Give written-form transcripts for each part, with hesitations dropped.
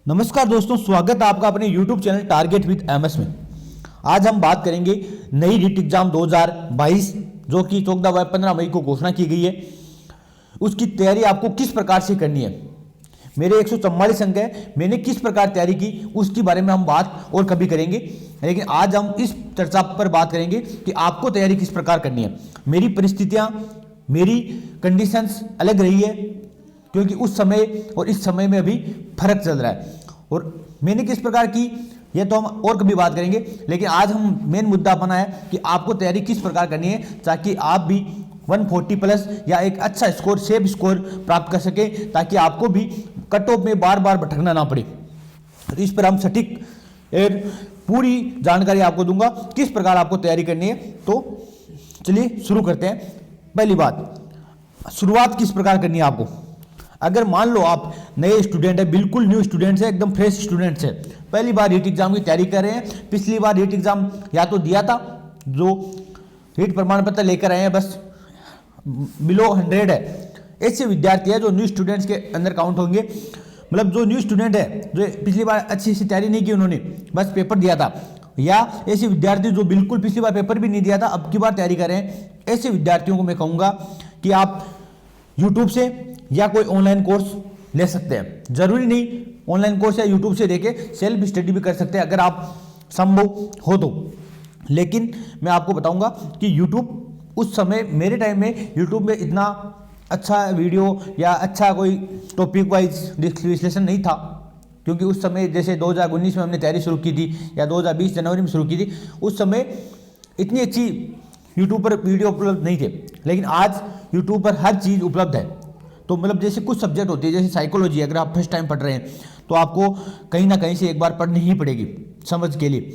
नमस्कार दोस्तों, स्वागत है आपका अपने YouTube channel target with MS में। आज हम बात करेंगे नई रीट एग्जाम 2022 जो कि 14 व 15 मई को घोषणा की गई है। उसकी तैयारी आपको किस प्रकार से करनी है। मेरे 144 अंक है, मैंने किस प्रकार तैयारी की उसके बारे में हम बात और कभी करेंगे, लेकिन आज हम इस चर्चा पर बात करेंगे कि आपको तैयारी किस प्रकार करनी है। मेरी परिस्थितियां, मेरी कंडीशंस अलग रही है क्योंकि उस समय और इस समय में अभी फर्क चल रहा है और मैंने किस प्रकार की यह तो हम और कभी बात करेंगे, लेकिन आज हम मेन मुद्दा अपना है कि आपको तैयारी किस प्रकार करनी है ताकि आप भी 140 प्लस या एक अच्छा स्कोर, सेफ स्कोर प्राप्त कर सके, ताकि आपको भी कट ऑफ में बार बार भटकना ना पड़े। तो इस पर हम सटीक और पूरी जानकारी आपको दूंगा किस प्रकार आपको तैयारी करनी है। तो चलिए शुरू करते हैं। पहली बात, शुरुआत किस प्रकार करनी है आपको। अगर मान लो आप नए स्टूडेंट है, बिल्कुल न्यू स्टूडेंट्स है, एकदम फ्रेश स्टूडेंट्स है, पहली बार रीट एग्जाम की तैयारी कर रहे हैं, पिछली बार रीट एग्जाम या तो दिया था, जो रीट प्रमाण पत्र लेकर आए हैं बस बिलो 100 है, ऐसे विद्यार्थी है जो न्यू स्टूडेंट्स के अंदर काउंट होंगे। मतलब जो न्यू स्टूडेंट है, जो पिछली बार अच्छी सी तैयारी नहीं की, उन्होंने बस पेपर दिया था, या ऐसे विद्यार्थी जो बिल्कुल पिछली बार पेपर भी नहीं दिया था, अब की बार तैयारी कर रहे हैं, ऐसे विद्यार्थियों को मैं कहूँगा कि आप यूट्यूब से या कोई ऑनलाइन कोर्स ले सकते हैं। जरूरी नहीं ऑनलाइन कोर्स या यूट्यूब से देके सेल्फ स्टडी भी कर सकते हैं अगर आप संभव हो तो। लेकिन मैं आपको बताऊंगा कि यूट्यूब उस समय, मेरे टाइम में यूट्यूब में इतना अच्छा वीडियो या अच्छा कोई टॉपिक वाइज विश्लेषण नहीं था, क्योंकि उस समय जैसे 2019 में हमने तैयारी शुरू की थी या 2020 जनवरी में शुरू की थी, उस समय इतनी अच्छी यूट्यूब पर वीडियो उपलब्ध नहीं थे। लेकिन आज यूट्यूब पर हर चीज़ उपलब्ध है। तो मतलब जैसे कुछ सब्जेक्ट होती है, जैसे साइकोलॉजी, अगर आप फर्स्ट टाइम पढ़ रहे हैं तो आपको कहीं ना कहीं से एक बार पढ़नी ही पड़ेगी समझ के लिए।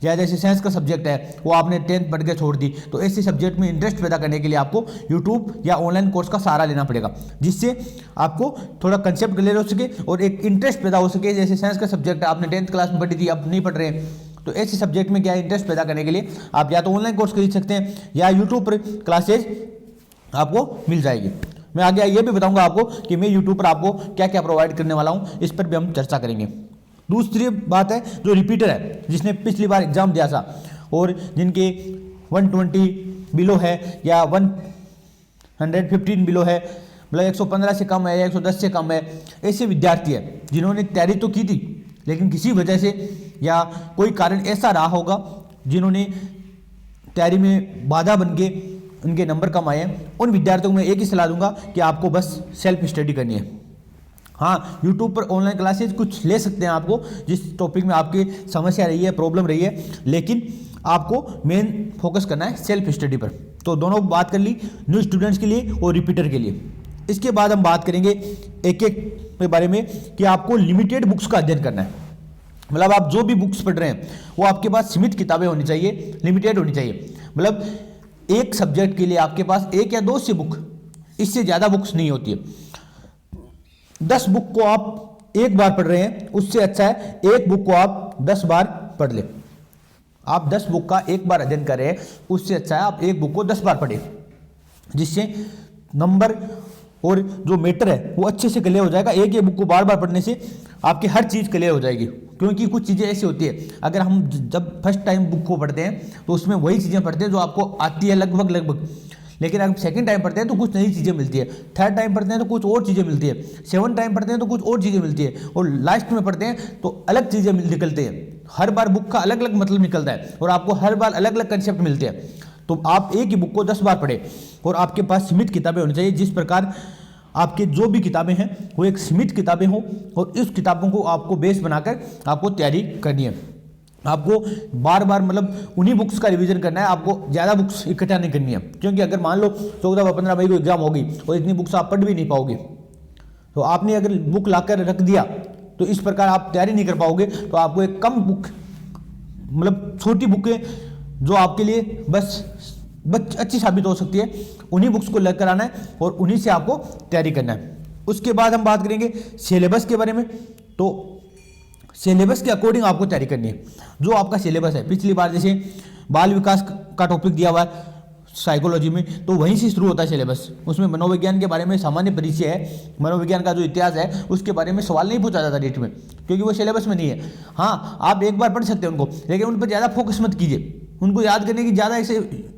या जैसे साइंस का सब्जेक्ट है, वो आपने 10th पढ़ के छोड़ दी, तो ऐसे सब्जेक्ट में इंटरेस्ट पैदा करने के लिए आपको यूट्यूब या ऑनलाइन कोर्स का सहारा लेना पड़ेगा, जिससे आपको थोड़ा कंसेप्ट क्लियर हो सके और एक इंटरेस्ट पैदा हो सके। जैसे साइंस का सब्जेक्ट है, आपने 10th क्लास में पढ़ी थी, अब नहीं पढ़ रहे हैं, तो ऐसे सब्जेक्ट में क्या इंटरेस्ट पैदा करने के लिए आप या तो ऑनलाइन कोर्स खरीद सकते हैं या यूट्यूब पर क्लासेज आपको मिल जाएगी। मैं आगे ये भी बताऊंगा आपको कि मैं यूट्यूब पर आपको क्या क्या प्रोवाइड करने वाला हूं, इस पर भी हम चर्चा करेंगे। दूसरी बात है, जो रिपीटर है, जिसने पिछली बार एग्जाम दिया था और जिनके 120 बिलो है या 115 बिलो है, मतलब 115 से कम है या 110 से कम है, ऐसे विद्यार्थी है जिन्होंने तैयारी तो की थी लेकिन किसी वजह से या कोई कारण ऐसा रहा होगा जिन्होंने तैयारी में बाधा बन के उनके नंबर कम आए हैं, उन विद्यार्थियों को मैं एक ही सलाह दूंगा कि आपको बस सेल्फ स्टडी करनी है। हाँ, यूट्यूब पर ऑनलाइन क्लासेज कुछ ले सकते हैं आपको, जिस टॉपिक में आपकी समस्या रही है, प्रॉब्लम रही है, लेकिन आपको मेन फोकस करना है सेल्फ स्टडी पर। तो दोनों बात कर ली, न्यू स्टूडेंट्स के लिए और रिपीटर के लिए। इसके बाद हम बात करेंगे एक एक के बारे में कि आपको लिमिटेड बुक्स का अध्ययन करना है। मतलब आप जो भी बुक्स पढ़ रहे हैं वो आपके पास सीमित किताबें होनी चाहिए, लिमिटेड होनी चाहिए। मतलब एक सब्जेक्ट के लिए आपके पास 1 या 2 सी बुक, इससे ज़्यादा बुक्स नहीं होती है। 10 बुक को आप एक बार पढ़ रहे हैं, उससे अच्छा है एक बुक को आप 10 बार पढ़ लें। आप 10 बुक का एक बार अध्ययन कर रहे हैं, उससे अच्छा है आप एक बुक को 10 बार पढ़ें, जिससे नंबर और जो मैटर है वो अच्छे से क्लियर हो जाएगा। एक ही बुक को बार बार पढ़ने से आपकी हर चीज़ क्लियर हो जाएगी, क्योंकि कुछ चीज़ें ऐसी होती है, अगर हम जब फर्स्ट टाइम बुक को पढ़ते हैं तो उसमें वही चीज़ें पढ़ते हैं जो आपको आती है लगभग, लेकिन अगर सेकंड टाइम पढ़ते हैं तो कुछ नई चीज़ें मिलती है, थर्ड टाइम पढ़ते हैं तो कुछ और चीज़ें मिलती है, 7th टाइम पढ़ते हैं तो कुछ और चीज़ें मिलती है, और लास्ट में पढ़ते हैं तो अलग चीज़ें निकलते हैं। हर बार बुक का अलग अलग मतलब निकलता है और आपको हर बार अलग अलग कंसेप्ट मिलते हैं। तो आप एक ही बुक को 10 बार पढ़ें और आपके पास सीमित किताबें होनी चाहिए, जिस प्रकार आपके जो भी किताबें हैं वो एक सीमित किताबें हों, और इस किताबों को आपको बेस बनाकर आपको तैयारी करनी है। आपको बार बार मतलब उन्हीं बुक्स का रिवीजन करना है, आपको ज़्यादा बुक्स इकट्ठा नहीं करनी है, क्योंकि अगर मान लो 14 व 15 मई को एग्जाम होगी और इतनी बुक्स आप पढ़ भी नहीं पाओगे, तो आपने अगर बुक लाकर रख दिया तो इस प्रकार आप तैयारी नहीं कर पाओगे। तो आपको एक कम बुक, मतलब छोटी बुकें जो आपके लिए बस अच्छी साबित हो सकती है, उन्हीं बुक्स को लेकर आना है और उन्हीं से आपको तैयारी करना है। उसके बाद हम बात करेंगे सिलेबस के बारे में। तो सिलेबस के अकॉर्डिंग आपको तैयारी करनी है। जो आपका सिलेबस है, पिछली बार जैसे बाल विकास का टॉपिक दिया हुआ है, साइकोलॉजी में, तो वहीं से शुरू होता है सिलेबस। उसमें मनोविज्ञान के बारे में सामान्य परिचय है, मनोविज्ञान का जो इतिहास है उसके बारे में सवाल नहीं पूछा जाता नीट में, क्योंकि वो सिलेबस में नहीं है। हाँ, आप एक बार पढ़ सकते हैं उनको, लेकिन उन पर ज़्यादा फोकस मत कीजिए, उनको याद करने की ज़्यादा ऐसे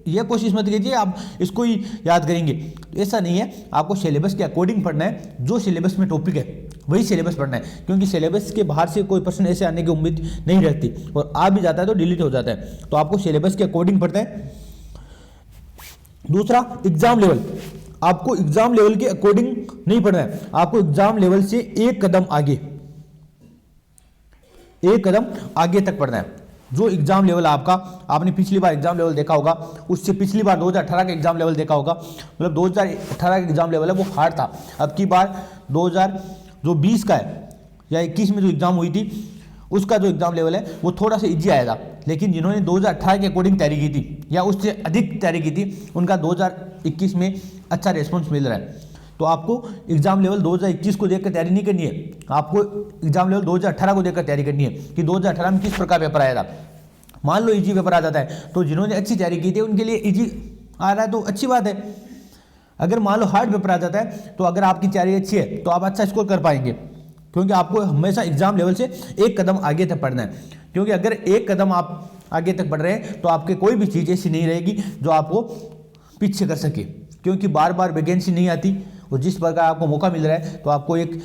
ये कोशिश मत कीजिए आप इसको ही याद करेंगे, ऐसा नहीं है। आपको सिलेबस के अकॉर्डिंग पढ़ना है, जो सिलेबस में टॉपिक है वही सिलेबस पढ़ना है, क्योंकि सिलेबस के बाहर से कोई प्रश्न ऐसे आने की उम्मीद नहीं रहती, और आ भी जाता है तो डिलीट हो जाता है। तो आपको सिलेबस के अकॉर्डिंग पढ़ना है। दूसरा, एग्जाम लेवल, आपको एग्जाम लेवल के अकॉर्डिंग नहीं पढ़ना है, आपको एग्जाम लेवल से एक कदम आगे तक पढ़ना है। जो एग्जाम लेवल आपका, आपने पिछली बार एग्जाम लेवल देखा होगा, उससे पिछली बार 2018 का एग्जाम लेवल देखा होगा, मतलब 2018 का एग्जाम लेवल है वो हार्ड था। अब की बार 2020 का है या 21 में जो एग्जाम हुई थी उसका जो एग्जाम लेवल है वो थोड़ा सा इजी आएगा, लेकिन जिन्होंने 2018 के अकॉर्डिंग तैयारी की थी या उससे अधिक तैयारी की थी उनका 2021 में अच्छा रिस्पॉन्स मिल रहा है। तो आपको एग्जाम लेवल 2021 को देखकर तैयारी नहीं करनी है, आपको एग्जाम लेवल 2018 को देखकर तैयारी करनी है कि 2018 में किस प्रकार पेपर आया था। मान लो इजी पेपर आ जाता है तो जिन्होंने अच्छी तैयारी की थी उनके लिए इजी आ रहा है तो अच्छी बात है। अगर मान लो हार्ड पेपर आ जाता है तो अगर आपकी तैयारी अच्छी है तो आप अच्छा स्कोर कर पाएंगे, क्योंकि आपको हमेशा एग्जाम लेवल से एक कदम आगे तक पढ़ना है। क्योंकि अगर एक कदम आप आगे तक बढ़ रहे हैं तो आपके कोई भी चीज़ ऐसी नहीं रहेगी जो आपको पीछे कर सके, क्योंकि बार बार वैकेंसी नहीं आती, और जिस प्रकार आपको मौका मिल रहा है तो आपको एक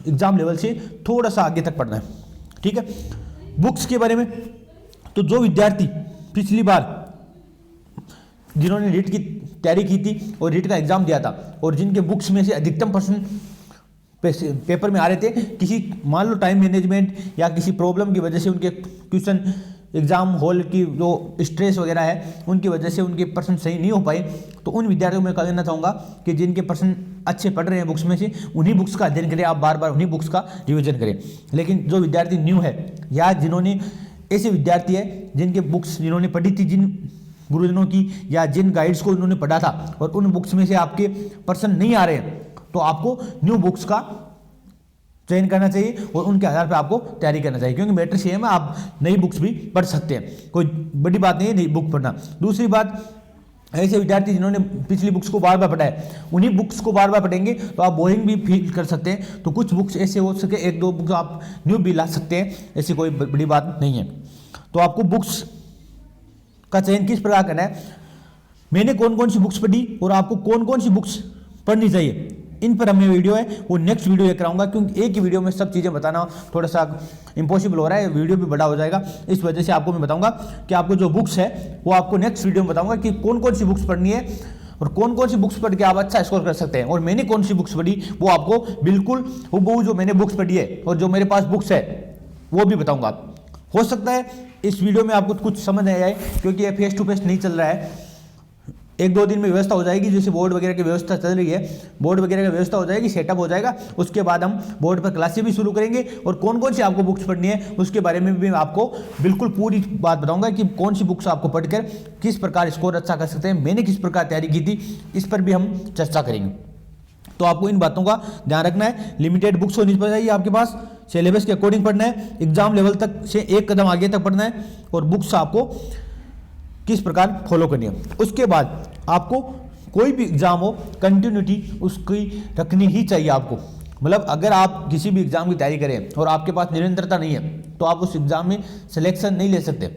एग्जाम लेवल से थोड़ा सा आगे तक पढ़ना है। ठीक है, बुक्स के बारे में, तो जो विद्यार्थी पिछली बार जिन्होंने रीट की तैयारी की थी और रीट का एग्जाम दिया था और जिनके बुक्स में से अधिकतम प्रश्न पेपर में आ रहे थे, किसी मान लो टाइम मैनेजमेंट या किसी प्रॉब्लम की वजह से उनके क्वेश्चन एग्जाम हॉल की जो स्ट्रेस वगैरह है उनकी वजह से उनके प्रश्न सही नहीं हो पाए, तो उन विद्यार्थियों को मैं कहना चाहूँगा कि जिनके प्रश्न अच्छे पढ़ रहे हैं बुक्स में से, उन्हीं बुक्स का अध्ययन करें, आप बार बार उन्हीं बुक्स का रिविजन करें। लेकिन जो विद्यार्थी न्यू है या जिन्होंने ऐसे विद्यार्थी है जिनके बुक्स जिन्होंने पढ़ी थी, जिन गुरुजनों की या जिन गाइड्स को उन्होंने पढ़ा था और उन बुक्स में से आपके प्रश्न नहीं आ रहे हैं, तो आपको न्यू बुक्स का चयन करना चाहिए और उनके आधार पर आपको तैयारी करना चाहिए, क्योंकि मैटर सेम है, आप नई बुक्स भी पढ़ सकते हैं, कोई बड़ी बात नहीं है नई बुक पढ़ना। दूसरी बात, ऐसे विद्यार्थी जिन्होंने पिछली बुक्स को बार बार पढ़ा है, उन्हीं बुक्स को बार बार पढ़ेंगे तो आप बोरिंग भी फील कर सकते हैं। तो कुछ बुक्स ऐसे हो सके, एक दो बुक्स आप न्यू भी ला सकते हैं, ऐसी कोई बड़ी बात नहीं है। तो आपको बुक्स का चयन किस प्रकार करना है, मैंने कौन कौन सी बुक्स पढ़ी और आपको कौन कौन सी बुक्स पढ़नी चाहिए, इन पर हमें वीडियो है वो नेक्स्ट वीडियो लेकर आऊँगा, क्योंकि एक ही वीडियो में सब चीज़ें बताना थोड़ा सा इम्पॉसिबल हो रहा है, वीडियो भी बड़ा हो जाएगा। इस वजह से आपको मैं बताऊंगा कि आपको जो बुक्स है वो आपको नेक्स्ट वीडियो में बताऊंगा कि कौन कौन सी बुक्स पढ़नी है और कौन कौन सी बुक्स पढ़ के आप अच्छा स्कोर कर सकते हैं, और मैंने कौन सी बुक्स पढ़ी वो आपको बिल्कुल हूबहू जो मैंने बुक्स पढ़ी है और जो मेरे पास बुक्स है वो भी बताऊँगा। हो सकता है इस वीडियो में आपको कुछ समझ नहीं आए, क्योंकि ये फेस टू फेस नहीं चल रहा है, एक दो दिन में व्यवस्था हो जाएगी, जैसे बोर्ड वगैरह की व्यवस्था चल रही है, बोर्ड वगैरह की व्यवस्था हो जाएगी, सेटअप हो जाएगा, उसके बाद हम बोर्ड पर क्लासेस भी शुरू करेंगे और कौन कौन सी आपको बुक्स पढ़नी है उसके बारे में भी आपको बिल्कुल पूरी बात बताऊंगा कि कौन सी बुक्स आपको पढ़कर किस प्रकार स्कोर अच्छा कर सकते हैं, मैंने किस प्रकार तैयारी की थी, इस पर भी हम चर्चा करेंगे। तो आपको इन बातों का ध्यान रखना है, लिमिटेड बुक्स होनी चाहिए आपके पास, सिलेबस के अकॉर्डिंग पढ़ना है, एग्जाम लेवल तक से एक कदम आगे तक पढ़ना है और बुक्स आपको किस प्रकार फॉलो करनी है। उसके बाद आपको कोई भी एग्जाम हो कंटिन्यूटी उसकी रखनी ही चाहिए आपको, मतलब अगर आप किसी भी एग्जाम की तैयारी करें और आपके पास निरंतरता नहीं है तो आप उस एग्जाम में सिलेक्शन नहीं ले सकते।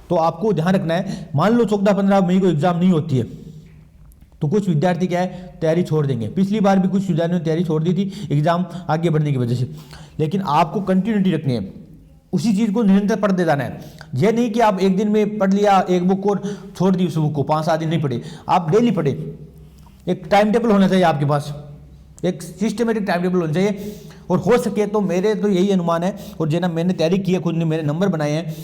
तो आपको ध्यान रखना है, मान लो 14-15 मई को एग्जाम नहीं होती है तो कुछ विद्यार्थी क्या है तैयारी छोड़ देंगे, पिछली बार भी कुछ विद्यार्थियों ने तैयारी छोड़ दी थी एग्जाम आगे बढ़ने की वजह से, लेकिन आपको कंटिन्यूटी रखनी है, उसी चीज़ को निरंतर पढ़ते जाना है। यह नहीं कि आप एक दिन में पढ़ लिया एक बुक और छोड़ दी उस बुक को, 5-7 दिन नहीं पढ़े, आप डेली पढ़े, एक टाइम टेबल होना चाहिए आपके पास, एक सिस्टमेटिक टाइम टेबल होना चाहिए। और हो सके तो मेरे तो यही अनुमान है, और जिन्हें मैंने तैयारी की है खुद ने मेरे नंबर बनाए हैं,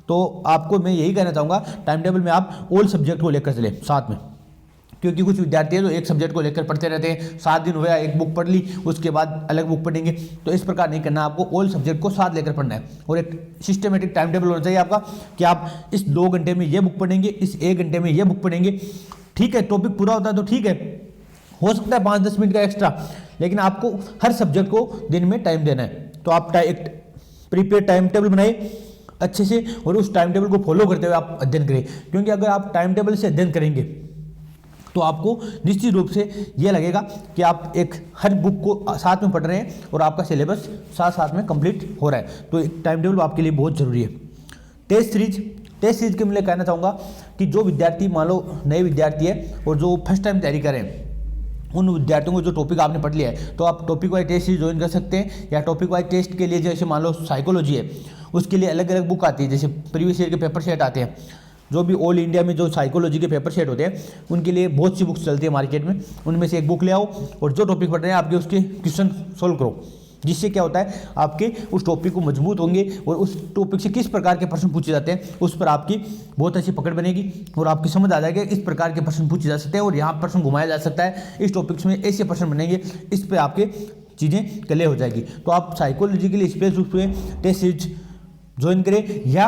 तो आपको मैं यही कहना चाहूँगा टाइम टेबल में आप ऑल सब्जेक्ट को लेकर चले साथ में, क्योंकि कुछ विद्यार्थी हैं जो एक सब्जेक्ट को लेकर पढ़ते रहते हैं, 7 दिन हुआ एक बुक पढ़ ली उसके बाद अलग बुक पढ़ेंगे, तो इस प्रकार नहीं करना, आपको ऑल सब्जेक्ट को साथ लेकर पढ़ना है और एक सिस्टमेटिक टाइम टेबल होना चाहिए आपका कि आप इस 2 घंटे में ये बुक पढ़ेंगे, इस 1 घंटे में ये बुक पढ़ेंगे। ठीक है, टॉपिक पूरा होता है तो ठीक है, हो सकता है 5-10 मिनट का एक्स्ट्रा, लेकिन आपको हर सब्जेक्ट को दिन में टाइम देना है। तो आप एक प्रीपेड टाइम टेबल बनाइए अच्छे से और उस टाइम टेबल को फॉलो करते हुए आप अध्ययन करें, क्योंकि अगर आप टाइम टेबल से अध्ययन करेंगे तो आपको निश्चित रूप से ये लगेगा कि आप एक हर बुक को साथ में पढ़ रहे हैं और आपका सिलेबस साथ साथ में कंप्लीट हो रहा है। तो एक टाइम टेबल आपके लिए बहुत ज़रूरी है। टेस्ट सीरीज के लिए कहना चाहूँगा कि जो विद्यार्थी मान लो नए विद्यार्थी है और जो फर्स्ट टाइम तैयारी करें, उन विद्यार्थियों को जो टॉपिक आपने पढ़ लिया है तो आप topic wise test series join कर सकते हैं। या टॉपिक वाइज टेस्ट के लिए जैसे मान लो साइकोलॉजी है, उसके लिए अलग अलग बुक आती है, जैसे प्रीवियस ईयर के पेपर सेट आते हैं। जो भी ऑल इंडिया में जो साइकोलॉजी के पेपर सेट होते हैं उनके लिए बहुत सी बुक्स चलती है मार्केट में, उनमें से एक बुक ले आओ और जो टॉपिक पढ़ रहे हैं आपके उसके क्वेश्चन सोल्व करो। जिससे क्या होता है, आपके उस टॉपिक को मजबूत होंगे और उस टॉपिक से किस प्रकार के प्रश्न पूछे जाते हैं उस पर आपकी बहुत अच्छी पकड़ बनेगी और आपकी समझ आ जाएगी इस प्रकार के प्रश्न पूछे जा सकते हैं और यहाँ प्रश्न घुमाया जा सकता है, इस टॉपिक्स में ऐसे प्रश्न बनेंगे, इस पर आपके चीज़ें क्लियर हो जाएगी। तो आप साइकोलॉजी के लिए स्पेशल रूप से टेस्ट सीरीज ज्वाइन करें या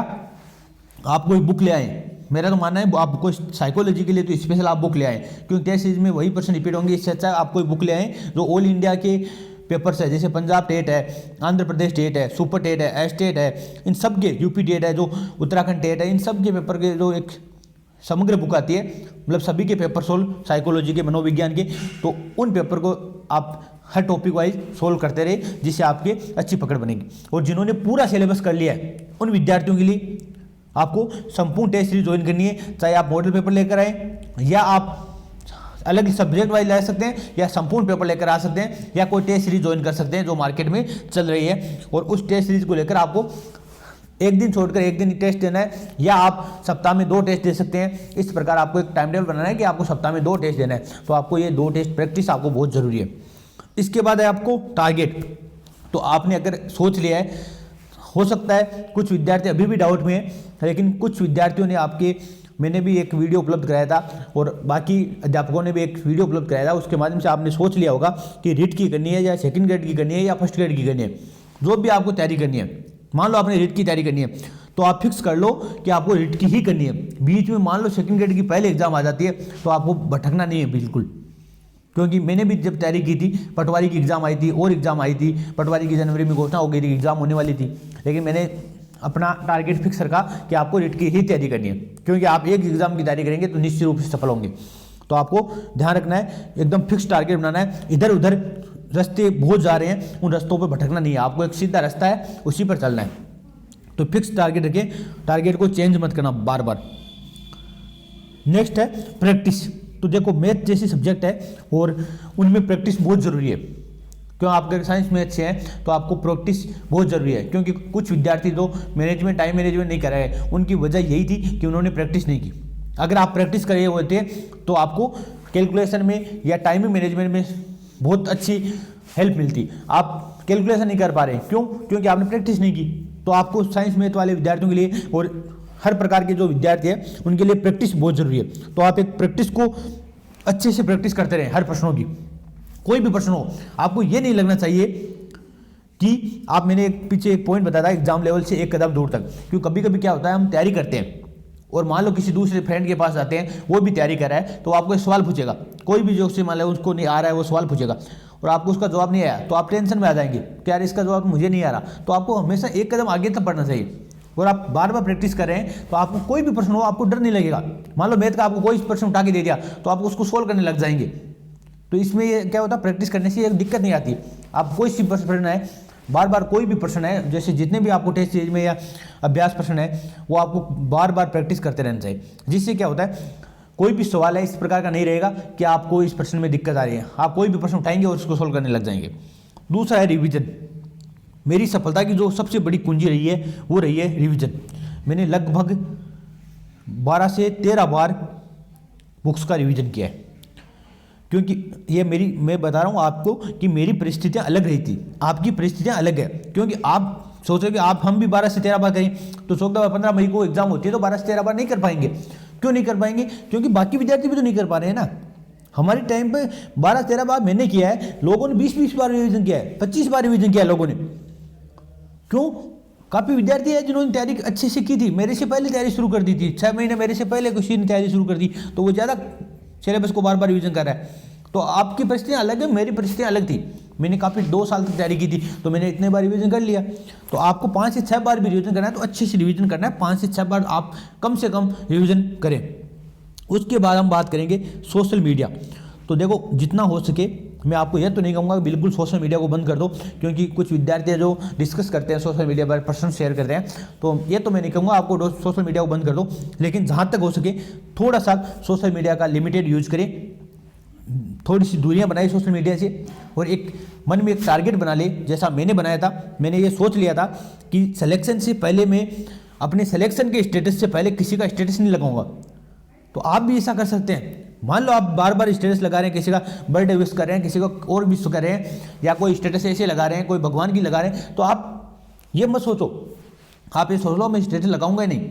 आप कोई बुक ले आएँ। मेरा तो मानना है आपको साइकोलॉजी के लिए तो स्पेशल आप बुक ले आएँ, क्योंकि टेस्ट सीरीज में वही प्रश्न रिपीट होंगे। इससे अच्छा आप कोई बुक ले आएँ जो ऑल इंडिया के पेपर्स है, जैसे पंजाब टेट है, आंध्र प्रदेश टेट है, सुपर टेट है, एस टेट है, इन सब के, यूपी टेट है, जो उत्तराखंड टेट है, इन सब के पेपर के जो एक समग्र बुक आती है, मतलब सभी के पेपर सोल्व साइकोलॉजी के, मनोविज्ञान के, तो उन पेपर को आप हर टॉपिक वाइज सोल्व करते रहे, जिससे आपके अच्छी पकड़ बनेगी। और जिन्होंने पूरा सिलेबस कर लिया है उन विद्यार्थियों के लिए आपको संपूर्ण टेस्ट सीरीज ज्वाइन करनी है। चाहे आप मॉडल पेपर लेकर आए या आप अलग सब्जेक्ट वाइज ले सकते हैं या संपूर्ण पेपर लेकर आ सकते हैं या कोई टेस्ट सीरीज ज्वाइन कर सकते हैं जो मार्केट में चल रही है, और उस टेस्ट सीरीज को लेकर आपको एक दिन छोड़कर एक दिन टेस्ट देना है या आप सप्ताह में 2 टेस्ट दे सकते हैं। इस प्रकार आपको एक टाइम टेबल बनाना है कि आपको सप्ताह में 2 टेस्ट देना है। तो आपको ये 2 टेस्ट प्रैक्टिस आपको बहुत ज़रूरी है। इसके बाद है आपको टारगेट। तो आपने अगर सोच लिया है, हो सकता है कुछ विद्यार्थी अभी भी डाउट में है, लेकिन कुछ विद्यार्थियों ने मैंने भी एक वीडियो उपलब्ध कराया था और बाकी अध्यापकों ने भी एक वीडियो उपलब्ध कराया था, उसके माध्यम से आपने सोच लिया होगा कि रीट की करनी है या सेकंड ग्रेड की करनी है या फर्स्ट ग्रेड की करनी है। जो भी आपको तैयारी करनी है, मान लो आपने रीट की तैयारी करनी है तो आप फिक्स कर लो कि आपको रीट की ही करनी है। बीच में मान लो सेकंड ग्रेड की पहले एग्जाम आ जाती है तो आपको भटकना नहीं है बिल्कुल, क्योंकि मैंने भी जब तैयारी की थी, पटवारी की एग्ज़ाम आई थी और एग्ज़ाम आई थी, पटवारी की जनवरी में घोषणा हो गई थी, एग्ज़ाम होने वाली थी, लेकिन मैंने अपना टारगेट फिक्स रखा कि आपको रीट की ही तैयारी करनी है, क्योंकि आप एक एग्जाम की तैयारी करेंगे तो निश्चित रूप से सफल होंगे। तो आपको ध्यान रखना है, एकदम फिक्स टारगेट बनाना है। इधर उधर रास्ते बहुत जा रहे हैं, उन रास्तों पर भटकना नहीं है, आपको एक सीधा रास्ता है उसी पर चलना है। तो फिक्स टारगेट रखें, टारगेट को चेंज मत करना बार बार। नेक्स्ट है प्रैक्टिस। तो देखो मैथ जैसी सब्जेक्ट है और उनमें प्रैक्टिस बहुत ज़रूरी है, क्यों आप अगर साइंस में अच्छे हैं तो आपको प्रैक्टिस बहुत ज़रूरी है। क्योंकि कुछ विद्यार्थी जो टाइम मैनेजमेंट नहीं कर रहे, उनकी वजह यही थी कि उन्होंने प्रैक्टिस नहीं की। अगर आप प्रैक्टिस करे हुए थे तो आपको कैलकुलेशन में या टाइमिंग मैनेजमेंट में बहुत अच्छी हेल्प मिलती। आप कैलकुलेशन नहीं कर पा रहे, क्यों? क्योंकि आपने प्रैक्टिस नहीं की। तो आपको साइंस मैथ वाले विद्यार्थियों के लिए और हर प्रकार के जो विद्यार्थी हैं उनके लिए प्रैक्टिस बहुत ज़रूरी है। तो आप एक प्रैक्टिस को अच्छे से प्रैक्टिस करते रहें हर प्रश्नों की। कोई भी प्रश्न हो, आपको ये नहीं लगना चाहिए कि आप, मैंने पीछे एक पॉइंट बताया था एग्जाम लेवल से एक कदम दूर तक। क्योंकि कभी कभी क्या होता है, हम तैयारी करते हैं और मान लो किसी दूसरे फ्रेंड के पास जाते हैं, वो भी तैयारी कर रहा है, तो आपको एक सवाल पूछेगा, कोई भी जो से मान लो उसको नहीं आ रहा है वो सवाल पूछेगा और आपको उसका जवाब नहीं आया तो आप टेंशन में आ जाएंगे कि यार इसका जवाब मुझे नहीं आ रहा। तो आपको हमेशा एक कदम आगे तक बढ़ना चाहिए और आप बार बार प्रैक्टिस कर रहे हैं तो आपको कोई भी प्रश्न हो आपको डर नहीं लगेगा। मान लो मैथ का आपको कोई प्रश्न उठा के दे दिया तो आप उसको सोल्व करने लग जाएंगे। तो इसमें ये क्या होता है, प्रैक्टिस करने से एक दिक्कत नहीं आती। आप कोई सी प्रश्न है, बार बार कोई भी प्रश्न है, जैसे जितने भी आपको टेस्ट सीरीज में या अभ्यास प्रश्न है वो आपको बार बार प्रैक्टिस करते रहना चाहिए। जिससे क्या होता है, कोई भी सवाल है इस प्रकार का नहीं रहेगा कि आपको इस प्रश्न में दिक्कत आ रही है, आप कोई भी प्रश्न उठाएंगे और उसको सोल्व करने लग जाएंगे। दूसरा है रिविजन। मेरी सफलता की जो सबसे बड़ी कुंजी रही है वो रही है रिविजन। मैंने लगभग 12 से 13 बार बुक्स का रिविजन किया है, क्योंकि ये मैं बता रहा हूँ आपको कि मेरी परिस्थितियाँ अलग रही थी, आपकी परिस्थितियाँ अलग है। क्योंकि आप सोचोगे हम भी 12 से 13 बार करें तो 14-15 मई को एग्जाम होती है तो 12 से 13 बार नहीं कर पाएंगे। क्यों नहीं कर पाएंगे? क्योंकि बाकी विद्यार्थी भी तो नहीं कर पा रहे हैं ना। हमारे टाइम पे 12-13 बार मैंने किया है, लोगों ने 20-20 बार रिविजन किया है, 25 बार रिविजन किया है लोगों ने। क्यों? काफ़ी विद्यार्थी है जिन्होंने तैयारी अच्छे से की थी, मेरे से पहले तैयारी शुरू कर दी थी, 6 महीने मेरे से पहले किसी ने तैयारी शुरू कर दी, तो वो ज़्यादा सिलेबस को बार बार रिविजन कर रहा है। तो आपकी परिस्थितियाँ अलग है, मेरी परिस्थितियाँ अलग थी। मैंने काफ़ी 2 साल तक तैयारी की थी तो मैंने इतने बार रिवीजन कर लिया। तो आपको 5 से 6 बार भी रिवीजन करना है तो अच्छे से रिवीजन करना है, 5 से 6 बार आप कम से कम रिवीजन करें। उसके बाद हम बात करेंगे सोशल मीडिया। तो देखो, जितना हो सके मैं आपको यह तो नहीं कहूँगा कि बिल्कुल सोशल मीडिया को बंद कर दो, क्योंकि कुछ विद्यार्थी जो डिस्कस करते हैं सोशल मीडिया पर, पर्सन शेयर करते हैं, तो ये तो मैं नहीं कहूँगा आपको सोशल मीडिया को बंद कर दो, लेकिन जहाँ तक हो सके थोड़ा सा सोशल मीडिया का लिमिटेड यूज करें, थोड़ी सी दूरियां बनाई सोशल मीडिया से, और एक मन में एक टारगेट बना ले, जैसा मैंने बनाया था। मैंने ये सोच लिया था कि सिलेक्शन से पहले मैं अपने सिलेक्शन के स्टेटस से पहले किसी का स्टेटस नहीं लगाऊंगा। तो आप भी ऐसा कर सकते हैं। मान लो आप बार बार स्टेटस लगा रहे हैं, किसी का बर्थडे विश कर रहे हैं, किसी को और विश कर रहे हैं, या कोई स्टेटस ऐसे लगा रहे हैं, कोई भगवान की लगा रहे हैं, तो आप ये मत सोचो, आप ये सोच लो मैं स्टेटस लगाऊंगा ही नहीं,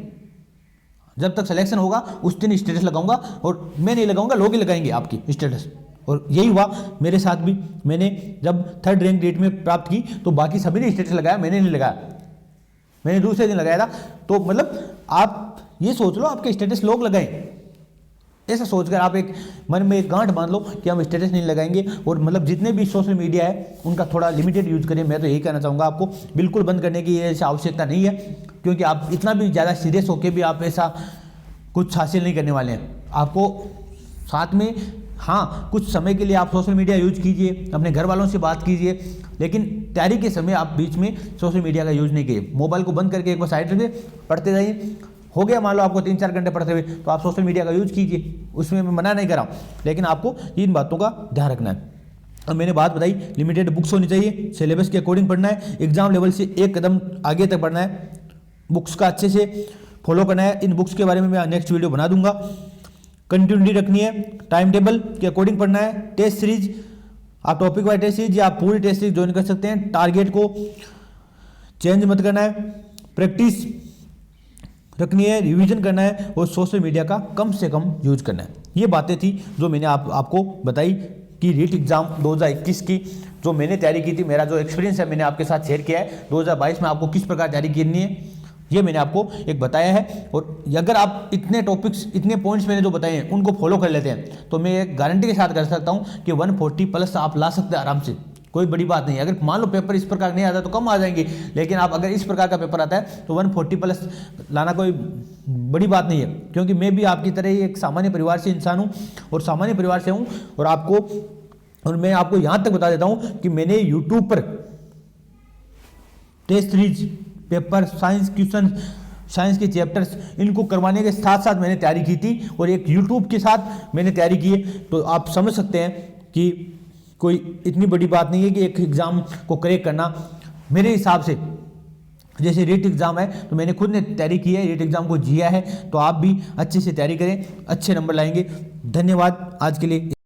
जब तक सिलेक्शन होगा उस दिन स्टेटस लगाऊंगा, और मैं नहीं लगाऊंगा, लोग ही लगाएंगे आपकी स्टेटस। और यही हुआ मेरे साथ भी। मैंने जब 3rd रैंक डेट में प्राप्त की तो बाकी सभी ने स्टेटस लगाया, मैंने नहीं लगाया, मैंने दूसरे दिन लगाया था। तो मतलब आप ये सोच लो आपके स्टेटस लोग लगाएं, ऐसा सोचकर आप एक मन में एक गांठ बांध लो कि हम स्टेटस नहीं लगाएंगे। और मतलब जितने भी सोशल मीडिया है उनका थोड़ा लिमिटेड यूज करें। मैं तो यही कहना चाहूँगा आपको, बिल्कुल बंद करने की ऐसी आवश्यकता नहीं है, क्योंकि आप इतना भी ज़्यादा सीरियस होकर भी आप ऐसा कुछ हासिल नहीं करने वाले हैं। आपको साथ में हाँ कुछ समय के लिए आप सोशल मीडिया यूज कीजिए, अपने घर वालों से बात कीजिए, लेकिन तैयारी के समय आप बीच में सोशल मीडिया का यूज नहीं कीजिए। मोबाइल को बंद करके एक बार साइड रखिए, पढ़ते जाइए। हो गया मान लो आपको 3-4 घंटे पढ़ते हुए, तो आप सोशल मीडिया का यूज कीजिए, उसमें मैं मना नहीं कर रहा हूँ, लेकिन आपको इन बातों का ध्यान रखना है। और मैंने बात बताई, लिमिटेड बुक्स होनी चाहिए, सिलेबस के अकॉर्डिंग पढ़ना है, एग्जाम लेवल से एक कदम आगे तक बढ़ना है, बुक्स का अच्छे से फॉलो करना है। इन बुक्स के बारे में मैं नेक्स्ट वीडियो बना दूंगा। कंटिन्यूटी रखनी है, टाइम टेबल के अकॉर्डिंग पढ़ना है। टेस्ट सीरीज, आप टॉपिक वाइज टेस्ट सीरीज या आप पूरी टेस्ट सीरीज ज्वाइन कर सकते हैं। टारगेट को चेंज मत करना है, प्रैक्टिस रखनी है, रिवीजन करना है, और सोशल मीडिया का कम से कम यूज करना है। ये बातें थी जो मैंने आपको बताई कि रीट एग्जाम 2021 की जो मैंने तैयारी की थी, मेरा जो एक्सपीरियंस है मैंने आपके साथ शेयर किया है। 2022 में आपको किस प्रकार तैयारी करनी है ये मैंने आपको एक बताया है। और अगर आप इतने टॉपिक्स, इतने पॉइंट्स मैंने जो बताए हैं उनको फॉलो कर लेते हैं, तो मैं एक गारंटी के साथ कर सकता हूं कि 140+ आप ला सकते हैं आराम से, कोई बड़ी बात नहीं है। अगर मान लो पेपर इस प्रकार नहीं आता तो कम आ जाएंगे, लेकिन आप अगर इस प्रकार का पेपर आता है तो 140+ लाना कोई बड़ी बात नहीं है, क्योंकि मैं भी आपकी तरह ही एक सामान्य परिवार से इंसान हूँ और सामान्य परिवार से हूँ। और मैं आपको यहाँ तक बता देता हूँ कि मैंने यूट्यूब पर test series, paper, science question, science के चैप्टर्स, इनको करवाने के साथ साथ मैंने तैयारी की थी, और एक यूट्यूब के साथ मैंने तैयारी की है। तो आप समझ सकते हैं कि कोई इतनी बड़ी बात नहीं है कि एक एग्ज़ाम को क्रैक करना। मेरे हिसाब से जैसे रीट एग्ज़ाम है तो मैंने खुद ने तैयारी की है, रीट एग्ज़ाम को जिया है, तो आप भी अच्छे से तैयारी करें, अच्छे नंबर लाएंगे। धन्यवाद आज के लिए।